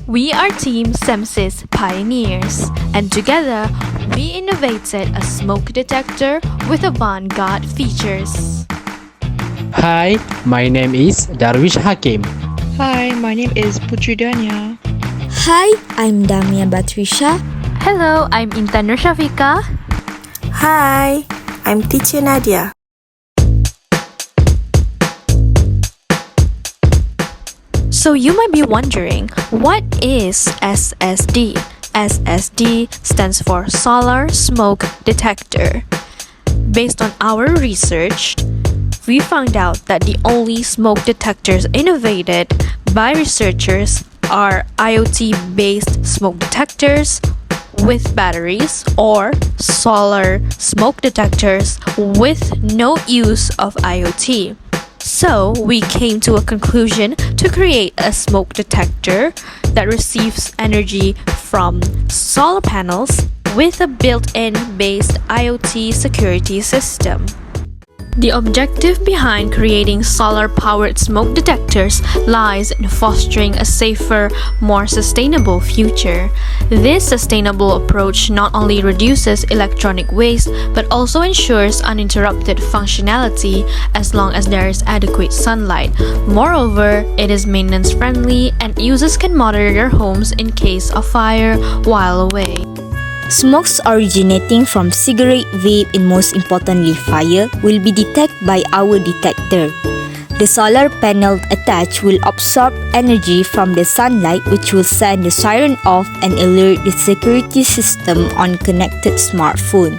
We are Team SEMSIS Pioneers, and together we innovated a smoke detector with avant-garde features. Hi, my name is Darwish Hakim. Hi, my name is Putri Dania. Hi, I'm Damia Batrisha. Hello, I'm Intan Nursafika. Hi, I'm teacher Nadia. So you might be wondering, what is SSD? SSD stands for Solar Smoke Detector. Based on our research, we found out that the only smoke detectors innovated by researchers are IoT-based smoke detectors with batteries or solar smoke detectors with no use of IoT. So we came to a conclusion to create a smoke detector that receives energy from solar panels with a built-in based IoT security system. The objective behind creating solar-powered smoke detectors lies in fostering a safer, more sustainable future. This sustainable approach not only reduces electronic waste but also ensures uninterrupted functionality as long as there is adequate sunlight. Moreover, it is maintenance-friendly and users can monitor their homes in case of fire while away. Smokes originating from cigarette, vape, and most importantly fire will be detected by our detector. The solar panel attached will absorb energy from the sunlight, which will send the siren off and alert the security system on connected smartphone.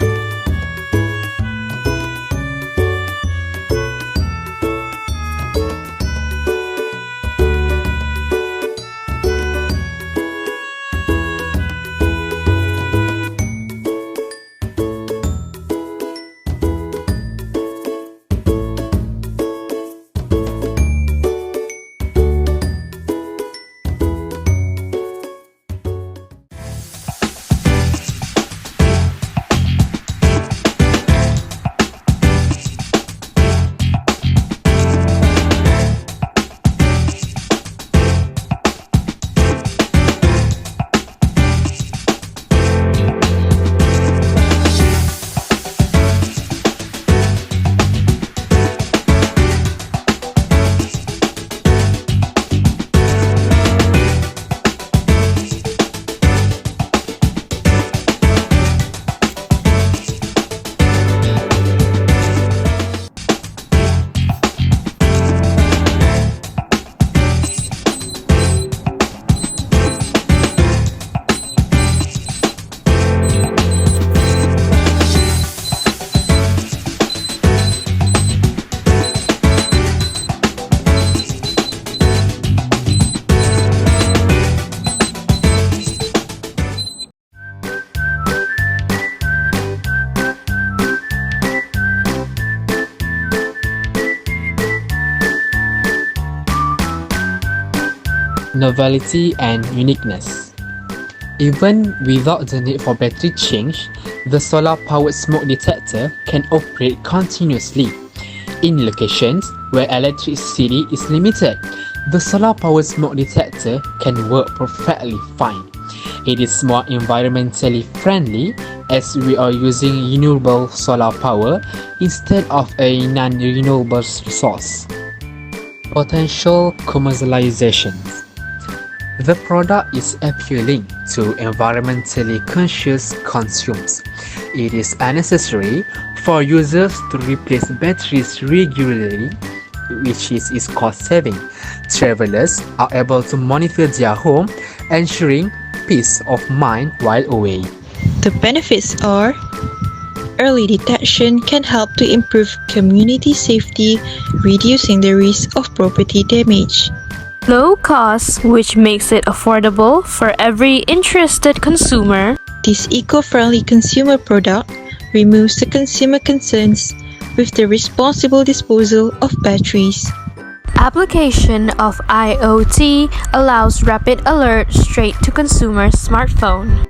Novelty and uniqueness. Even without the need for battery change, the solar-powered smoke detector can operate continuously. In locations where electricity is limited, the solar-powered smoke detector can work perfectly fine. It is more environmentally friendly as we are using renewable solar power instead of a non-renewable source. Potential commercializations. The product is appealing to environmentally conscious consumers. It is unnecessary for users to replace batteries regularly, which is cost-saving. Travelers are able to monitor their home, ensuring peace of mind while away. The benefits are: early detection can help to improve community safety, reducing the risk of property damage. Low cost, which makes it affordable for every interested consumer. This eco-friendly consumer product removes the consumer concerns with the responsible disposal of batteries. Application of IoT allows rapid alert straight to consumer smartphone.